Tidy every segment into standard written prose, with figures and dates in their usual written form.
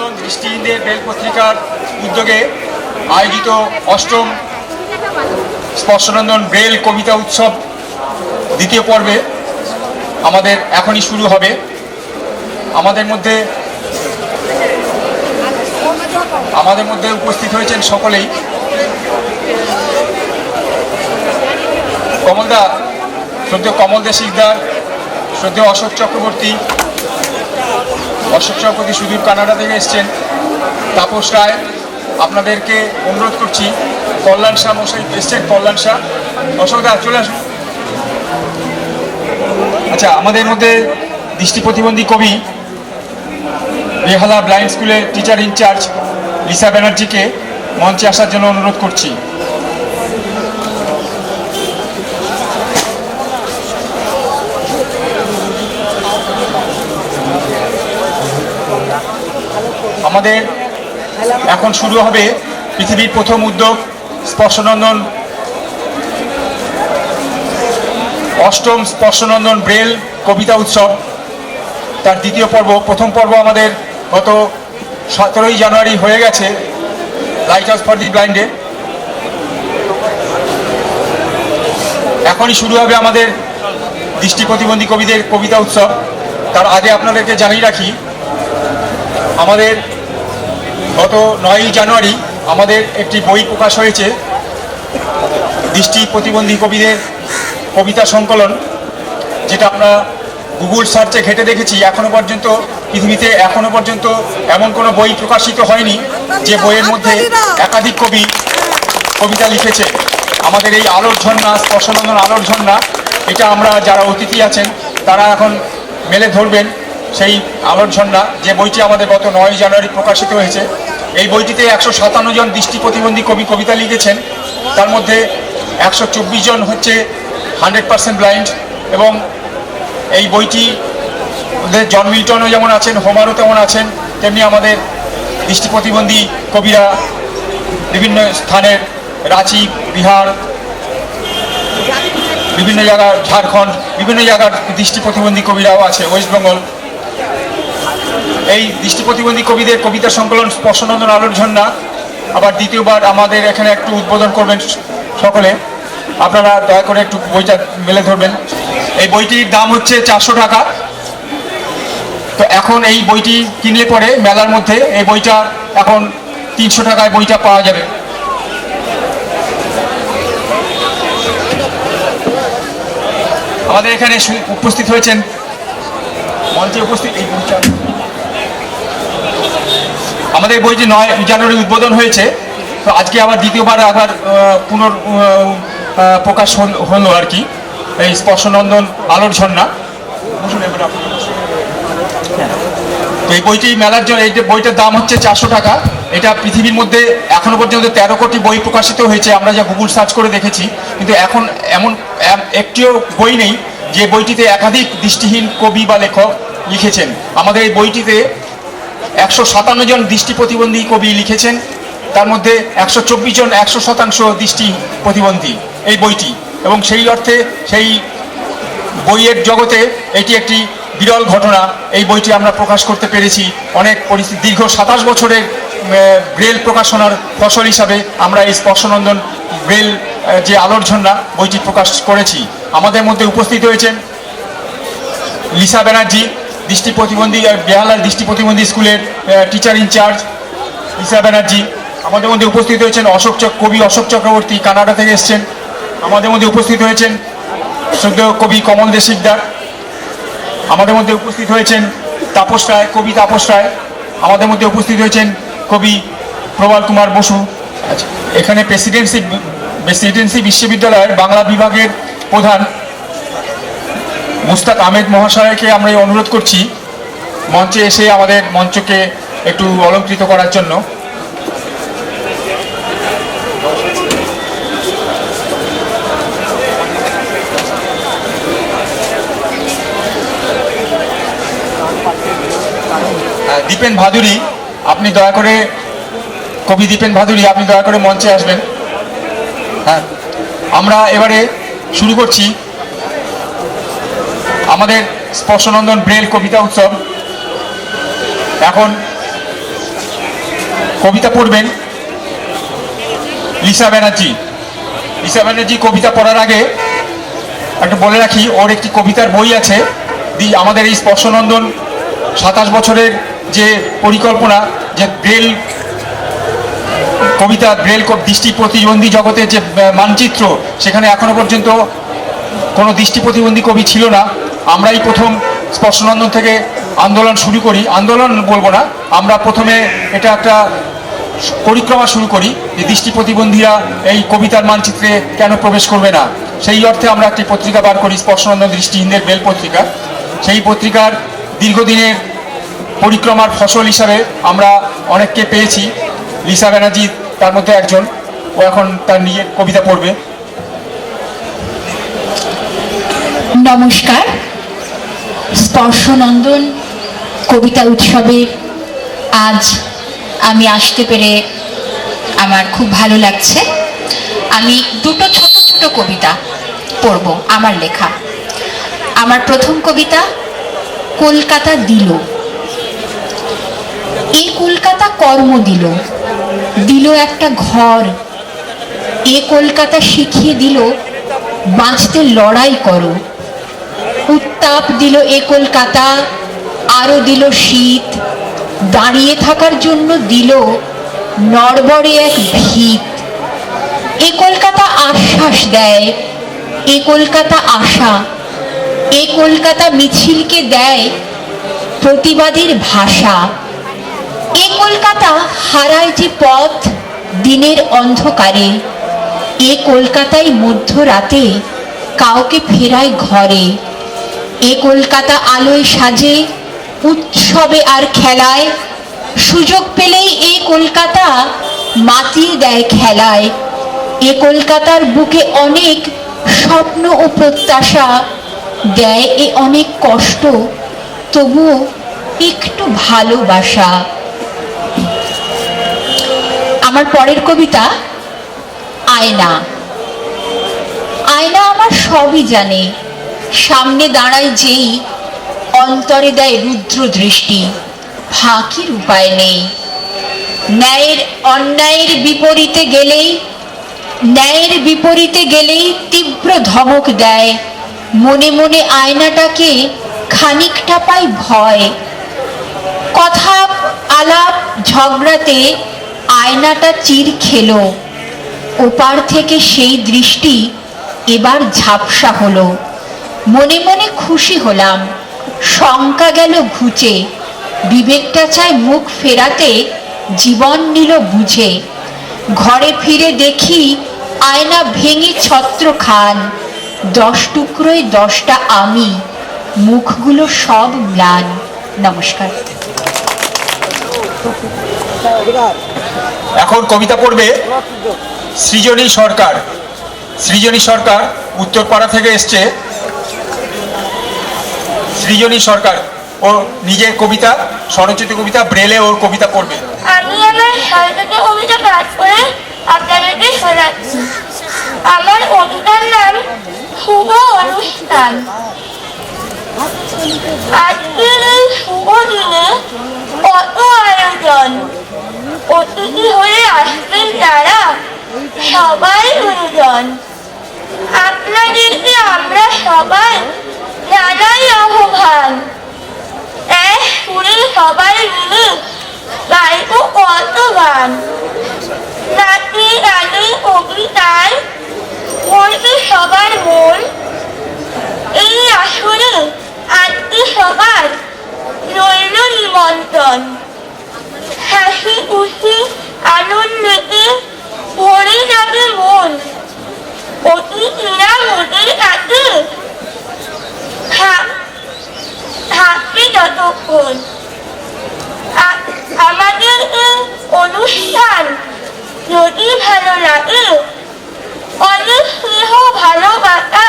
স্পর্শনন্দন দৃষ্টিহীনদের bell পত্রিকার উদ্যোগে আয়োজিত অষ্টম স্পর্শনন্দন ব্রেল কবিতা উৎসব দ্বিতীয় পর্বে আমাদের এখনই শুরু হবে। আমাদের মধ্যে উপস্থিত হয়েছেন সকলেই। কমলদা, শ্রদ্ধেয় কমল দে শিকদার, শ্রদ্ধেয় অশোক চক্রবর্তী সুদূর কানাডা থেকে এসছেন। তাপস রায়, আপনাদেরকে অনুরোধ করছি। কল্যাণ শাহ মশাই এসছেন, কল্যাণ শাহ। অশোকদা চলে আসুন। আচ্ছা, আমাদের মধ্যে দৃষ্টি প্রতিবন্ধী কবি বেহালা ব্লাইন্ড স্কুলের টিচার ইনচার্জ লিসা ব্যানার্জিকে মঞ্চে আসার জন্য অনুরোধ করছি। আমাদের এখন শুরু হবে পৃথিবীর প্রথম উদ্যোগ স্পর্শনন্দন অষ্টম স্পর্শনন্দন ব্রেল কবিতা উৎসব, তার দ্বিতীয় পর্ব। প্রথম পর্ব আমাদের গত 17ই জানুয়ারি হয়ে গেছে লাইট হাউস ফর দি ব্লাইন্ডে। এখনই শুরু হবে আমাদের দৃষ্টি প্রতিবন্ধী কবিদের কবিতা উৎসব। তার আগে আপনাদেরকে জানিয়ে রাখি, আমাদের গত 9ই জানুয়ারি আমাদের একটি বই প্রকাশ হয়েছে, দৃষ্টি প্রতিবন্ধী কবিদের কবিতা সংকলন, যেটা আমরা গুগল সার্চে ঘেটে দেখেছি। পৃথিবীতে এখনো পর্যন্ত এমন কোনো বই প্রকাশিত হয়নি যে বইয়ের মধ্যে একাধিক কবি কবিতা লিখেছে। আমাদের এই আলোর ঝর্ণা, স্পর্শনন্দন আলোর ঝর্ণা, এটা আমরা যারা অতিথি আছেন তারা এখন মেলে ধরবেন সেই আলোর ঝর্ণা, যে বইটি আমাদের গত 9 জানুয়ারি প্রকাশিত হয়েছে। এই বইটিতে 157 জন দৃষ্টি প্রতিবন্ধী কবি কবিতা লিখেছেন। তার মধ্যে 124 জন হচ্ছে 100% ব্লাইন্ড। এবং এই বইটি জন মিল্টনও যেমন আছেন, হোমারও তেমন আছেন, তেমনি আমাদের দৃষ্টি প্রতিবন্ধী কবিরা বিভিন্ন স্থানের, রাঁচি, বিহার, বিভিন্ন জায়গার, ঝাড়খণ্ড, বিভিন্ন জায়গার দৃষ্টি প্রতিবন্ধী কবিরাও আছে, ওয়েস্ট বেঙ্গল। এই দৃষ্টি প্রতিবন্ধী কবিদের কবিতা সংকলন স্পর্শনন্দন আলোর ঝর্ণা আবার দ্বিতীয়বার আমাদের এখানে একটু উদ্বোধন করবেন সকলে। আপনারা দয়া করে একটু বইটা মেলে ধরবেন। এই বইটির দাম হচ্ছে 400 টাকা। তো এখন এই বইটি কিনলে পরে মেলার মধ্যে এই বইটা এখন 300 টাকায় বইটা পাওয়া যাবে। আমাদের এখানে উপস্থিত হয়েছেন, মঞ্চে উপস্থিত, এই বইটা আমাদের বইটি 9 জানুয়ারি উদ্বোধন হয়েছে। তো আজকে আবার দ্বিতীয়বার আবার প্রকাশ হলো আর কি, এই স্পর্শনন্দন আলোর ঝর্ণা। তো এই বইটি মেলার জন্য, এই বইটার দাম হচ্ছে 400 টাকা। এটা পৃথিবীর মধ্যে এখনো পর্যন্ত 13 কোটি বই প্রকাশিত হয়েছে, আমরা যা গুগল সার্চ করে দেখেছি। কিন্তু এখন এমন একটিও বই নেই যে বইটিতে একাধিক দৃষ্টিহীন কবি বা লেখক লিখেছেন। আমাদের এই বইটিতে 157 জন দৃষ্টি প্রতিবন্ধী কবি লিখেছেন। তার মধ্যে 124 জন 100% দৃষ্টি প্রতিবন্ধী এই বইটি। এবং সেই অর্থে সেই বইয়ের জগতে এটি একটি বিরল ঘটনা। এই বইটি আমরা প্রকাশ করতে পেরেছি অনেক পরিস্থিতি, দীর্ঘ 27 বছরের ব্রেল প্রকাশনার ফসল হিসাবে আমরা এই স্পর্শনন্দন ব্রেল যে আলোর ঝর্ণা বইটি প্রকাশ করেছি। আমাদের মধ্যে উপস্থিত হয়েছেন লিসা ব্যানার্জি, দৃষ্টি প্রতিবন্ধী, বেহালার দৃষ্টি প্রতিবন্ধী স্কুলের টিচার ইনচার্জ লিসা ব্যানার্জি। আমাদের মধ্যে উপস্থিত হয়েছেন কবি অশোক চক্রবর্তী, কানাডা থেকে এসছেন। আমাদের মধ্যে উপস্থিত হয়েছেন শ্রদ্ধেয় কবি কমল দে শিকদার। আমাদের মধ্যে উপস্থিত হয়েছেন তাপস রায়, কবি তাপস রায়। আমাদের মধ্যে উপস্থিত হয়েছেন কবি প্রবাল কুমার বসু। আচ্ছা, এখানে প্রেসিডেন্সি বিশ্ববিদ্যালয়ের বাংলা বিভাগের প্রধান মুস্তাক আহমেদ মহাশয়কে আমরা অনুরোধ করছি মঞ্চে এসে আমাদের মঞ্চকে একটু অলঙ্কৃত করার জন্য। দীপেন ভাদুরী, আপনি দয়া করে, কবি দীপেন ভাদুরী, আপনি দয়া করে মঞ্চে আসবেন। হ্যাঁ, আমরা এবারে শুরু করছি আমাদের স্পর্শনন্দন ব্রেল কবিতা উৎসব। এখন কবিতা পড়বেন লিসা ব্যানার্জি। লিসা ব্যানার্জি কবিতা পড়ার আগে একটু বলে রাখি, ওর একটি কবিতার বই আছে, আমাদের এই স্পর্শনন্দন 27 বছরের যে পরিকল্পনা, যে ব্রেল কবিতা, ব্রেল দৃষ্টি প্রতিবন্ধী জগতের যে মানচিত্র, সেখানে এখনো পর্যন্ত কোনো দৃষ্টি প্রতিবন্ধী কবি ছিল না। আমরাই প্রথম স্পর্শনন্দন থেকে আন্দোলন শুরু করি, আন্দোলন বলবো না, আমরা প্রথমে এটা একটা পরিক্রমা শুরু করি যে দৃষ্টি প্রতিবন্ধীরা এই কবিতার মানচিত্রে কেন প্রবেশ করবে না। সেই অর্থে আমরা একটি পত্রিকা বার করি, স্পর্শনন্দন দৃষ্টিহীনদের বেল পত্রিকা। সেই পত্রিকার দীর্ঘদিনের পরিক্রমার ফসল হিসাবে আমরা অনেককে পেয়েছি। লিসা ব্যানার্জি তার মধ্যে একজন, ও এখন তার নিজের কবিতা পড়বে। নমস্কার। স্পর্শনন্দন কবিতা উৎসবে আজ আমি আসতে পেরে আমার খুব ভালো লাগছে। আমি দুটো ছোট ছোট কবিতা পড়ব, আমার লেখা। আমার প্রথম কবিতা কলকাতা দিল। এই কলকাতা কর্ম দিল, দিল একটা ঘর। এ কলকাতা শিখিয়ে দিল বাঁচতে লড়াই করো। উত্তাপ দিল এ কলকাতা, আরো দিল শীত। দাঁড়িয়ে থাকার জন্য দিল নড়বড়ে এক ভিত। এ কলকাতা আশ্বাস দেয়, এ কলকাতা আশা। এ কলকাতা মিছিলকে দেয় প্রতিবাদীর ভাষা। এ কলকাতা হারায় যে পথ দিনের অন্ধকারে। এ কলকাতায় মধ্যরাতে কাউকে ফেরায় ঘরে। এ কলকাতা আলোয় সাজে, উৎসবে আর খেলায়। সুযোগ পেলেই এ কলকাতা মাতিয়ে দেয় খেলায়। এ কলকাতার বুকে অনেক স্বপ্ন ও প্রত্যাশা, দেয় এ অনেক কষ্ট, তবুও একটু ভালোবাসা। আমার পরের কবিতা আয়না। আয়না আমার সবই জানে, সামনে দাঁড়ায় যেই অন্তরে দেয় রুদ্র দৃষ্টি, ফাঁকির উপায় নেই। ন্যায়ের অন্যায়ের বিপরীতে গেলেই, ন্যায়ের বিপরীতে গেলেই তীব্র ধমক দেয়। মনে মনে আয়নাটাকে খানিকটা পাই ভয়। কথা আলাপ ঝগড়াতে আয়নাটা চির খেলো। ওপার থেকে সেই দৃষ্টি এবার ঝাপসা হলো। মনে মনে খুশি হলাম, শঙ্কা গেল ঘুচে। বিবেকটা চায় মুখ ফেরাতে, জীবন নিল বুঝে। ঘরে ফিরে দেখি আয়না ভেঙে ছত্র খান। 10 টুকরোয় 10টা আমি, মুখগুলো সব ম্লান। নমস্কার। এখন কবিতা পড়বে সৃজনী সরকার। সৃজনী সরকার উত্তরপাড়া থেকে এসছে। সৃজনী সরকার ও নিজের কবিতা, স্বরচিত কবিতা, ব্রেলে ওর কবিতা পড়বে। আমি আমার স্বরচিত কবিতা পাঠ করে আপনাদেরকে শোনাচ্ছি। আমার কবিতার নাম শুভ অনুষ্ঠান। আজকের এই শুভ দিনে কত আয়োজন, অতিথি হয়ে আসবেন যারা সবাই গুরুজন। আপনাদেরকে আমরা সবাই জানাই আহ্বান। এক সুরে সবাই মিলে গাইব কত গান। নাচে গানে কবিতায় বলবে সবার মন। এই আসরে আজকে সবার রইল নিমন্ত্রণ। হাসি খুশি আনন্দেতে ভরে যাবে মন। অতিথিরা মোদের কাছে থাকবে যতক্ষণ। আমাদের এই অনুষ্ঠান যদি ভালো লাগে, অনেক স্নেহ ভালোবাসা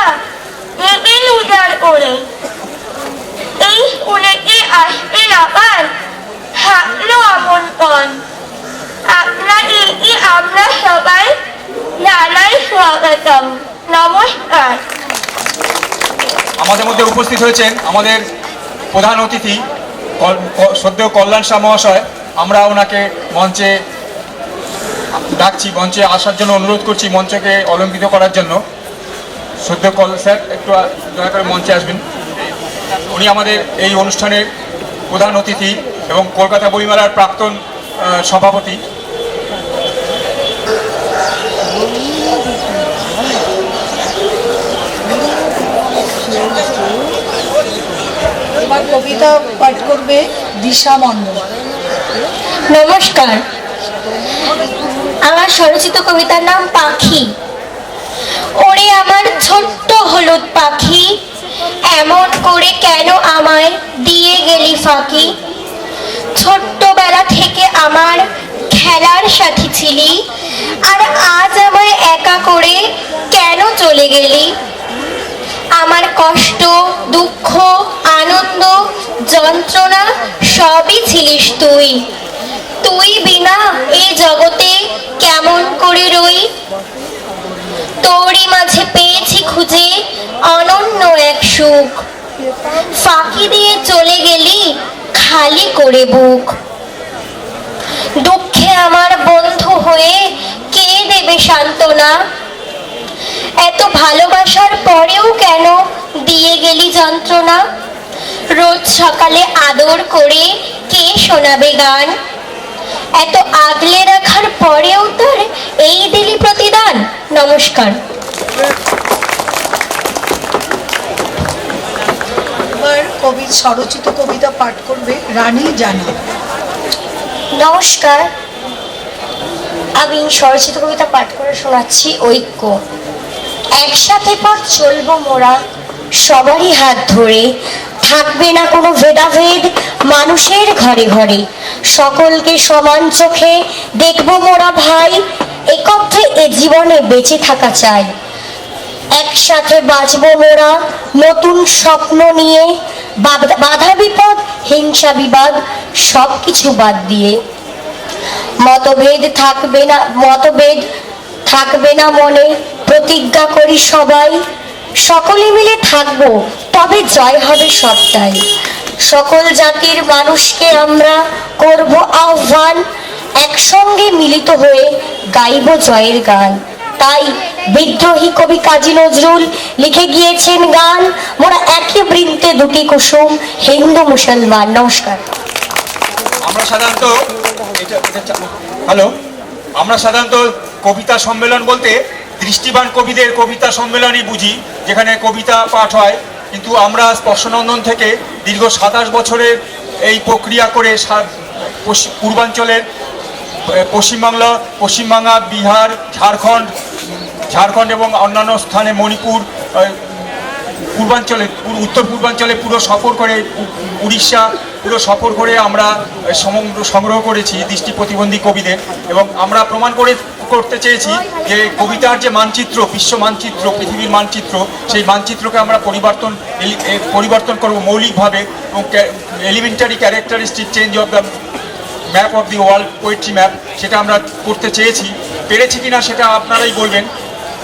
দেবেন উজাড় করে। এই স্কুলেতে আসবেন আবার, থাকলো আমন্ত্রণ। আপনাদেরকে আমরা সবাই জানাই স্বাগতম। নমস্কার। আমাদের মধ্যে উপস্থিত হয়েছেন আমাদের প্রধান অতিথি শ্রদ্ধেয় কল্যাণ শাহ মহাশয়। আমরা ওনাকে মঞ্চে ডাকছি, মঞ্চে আসার জন্য অনুরোধ করছি, মঞ্চকে অলঙ্কৃত করার জন্য। সদ্য কল স্যার একটু দয়া করে মঞ্চে আসবেন। উনি আমাদের এই অনুষ্ঠানের প্রধান অতিথি এবং কলকাতা বইমেলার প্রাক্তন সভাপতি। আমার কবিতা পাঠ করবে দিশা মণ্ডল। নমস্কার, আমার স্বরচিত কবিতার নাম পাখি। ওরে আমার ছোট্ট হলুদ পাখি, এমন করে কেন আমায় দিয়ে গেলি ফাঁকি? ছোট্টবেলা থেকে আমার খেলার সাথী ছিলি, আর আজ আমায় একা করে কেন চলে গেলি? আমার কষ্ট, দুঃখ, আনন্দ, যন্ত্রণা সবই ছিলিস তুই। তুই বিনা এই জগতে কেমন করে রই? তোরই মাঝে পেয়েছি খুঁজে অনন্য এক সুখ, ফাঁকি দিয়ে চলে গেলি খালি করে বুক। দুঃখে আমার বন্ধু হয়ে কে দেবে সান্ত্বনা? এত ভালোবাসার পরেও কেন দিয়ে গেলি যন্ত্রণা? রোজ সকালে আদর করে কে শোনাবে গান? এত আগলে রাখার পরেও তোর এই দিলি প্রতিদান। নমস্কার। এবার কবির স্বরচিত কবিতা পাঠ করবে রানী জানা। নমস্কার, আমি স্বরচিত কবিতা পাঠ করে শোনাচ্ছি ঐক্য। একসাথে পথ চলবো মোরা সবারই হাত ধরে, থাকবে না কোনো ভেদাভেদ মানুষের ঘরে ঘরে। সকলকে সমান চোখে দেখবো মোরা ভাই, একত্রে এ জীবনে বেঁচে থাকা চাই। একসাথে বাঁচবো মোরা নতুন স্বপ্ন নিয়ে, বাধা বিপদ হিংসা বিবাদ সব কিছু বাদ দিয়ে। মতভেদ থাকবে না মনে, প্রতিজ্ঞা করি সবাই। সকলে মিলে থাকবো তবে জয় হবে সবটাই। সকল জাতির মানুষকে আমরা করব আহ্বান, একসঙ্গে মিলিত হয়ে গাইব জয়ের গান। তাই বিদ্রোহী কবি কাজী নজরুল লিখে গিয়েছেন গান, মোরা একই বৃন্তে দুটি কুসুম, হিন্দু মুসলমান। নমস্কার। আমরা সাধারণত কবিতা সম্মেলন বলতে দৃষ্টিবান কবিদের কবিতা সম্মেলনই বুঝি, যেখানে কবিতা পাঠ হয়। কিন্তু আমরা স্পর্শনন্দন থেকে দীর্ঘ 27 বছরের এই প্রক্রিয়া করে পূর্বাঞ্চলের পশ্চিমবাংলা, বিহার, ঝাড়খণ্ড এবং অন্যান্য স্থানে মণিপুর, উত্তর পূর্বাঞ্চলে পুরো সফর করে, উড়িষ্যা পুরো সফর করে আমরা সংগ্রহ করেছি দৃষ্টি প্রতিবন্ধী কবিদের। এবং আমরা প্রমাণ করতে চেয়েছি যে কবিতার যে মানচিত্র, বিশ্ব মানচিত্র, পৃথিবীর মানচিত্র, সেই মানচিত্রকে আমরা পরিবর্তন করব মৌলিকভাবে, এবং elementary characteristic change of the map of the world poetry map, সেটা আমরা করতে চেয়েছি। পেরেছি কিনা সেটা আপনারাই বলবেন।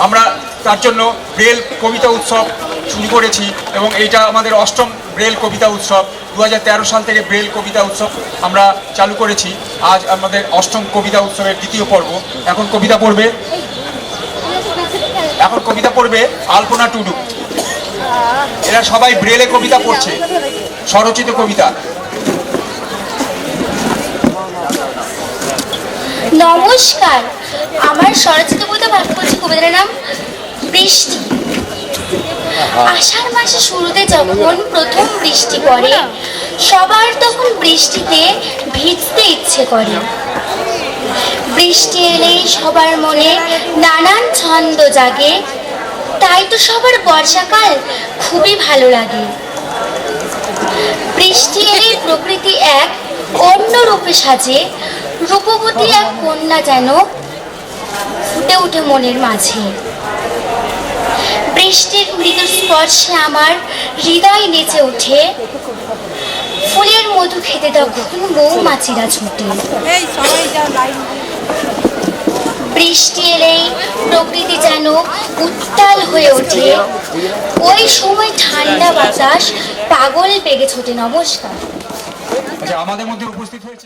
আমরা তার জন্য ব্রেল কবিতা উৎসব শুরু করেছি, এবং এইটা আমাদের 8ম ব্রেল কবিতা উৎসব। 2013 সাল থেকে ব্রেল কবিতা উৎসব আমরা চালু করেছি। আজ আমাদের 8ম কবিতা উৎসবের 2য় পর্ব। এখন কবিতা পড়বে আলপনা টুডু। এরা সবাই ব্রেলে কবিতা পড়ছে, স্বরচিত কবিতা। নমস্কার, আমার স্বরচিত কবিতা পাঠ করছি। কবিতার নাম বৃষ্টি। আষাঢ় মাসে শুরুতে যখন প্রথম বৃষ্টি পড়ে, সবার তখন বৃষ্টিতে ভিজতে ইচ্ছে করে। বৃষ্টি এলেই সবার মনে নানান ছন্দ জাগে, তাই তো সবার বর্ষাকাল খুবই ভালো লাগে। বৃষ্টি এলেই প্রকৃতি এক অন্য রূপে সাজে, রূপবতী এক কন্যা যেন ফুটে ওঠে মনের মাঝে। বৃষ্টির মৃদু স্পর্শে আমার হৃদয় নেচে ওঠে, ফুলের মধু খেতে তখন মৌমাছিরা ছুটে। বৃষ্টি এলেই প্রকৃতি যেন উত্তাল হয়ে ওঠে, ওই সময় ঠান্ডা বাতাস পাগল বেগে ছোটে। নমস্কার। আমাদের মধ্যে উপস্থিত হয়েছে।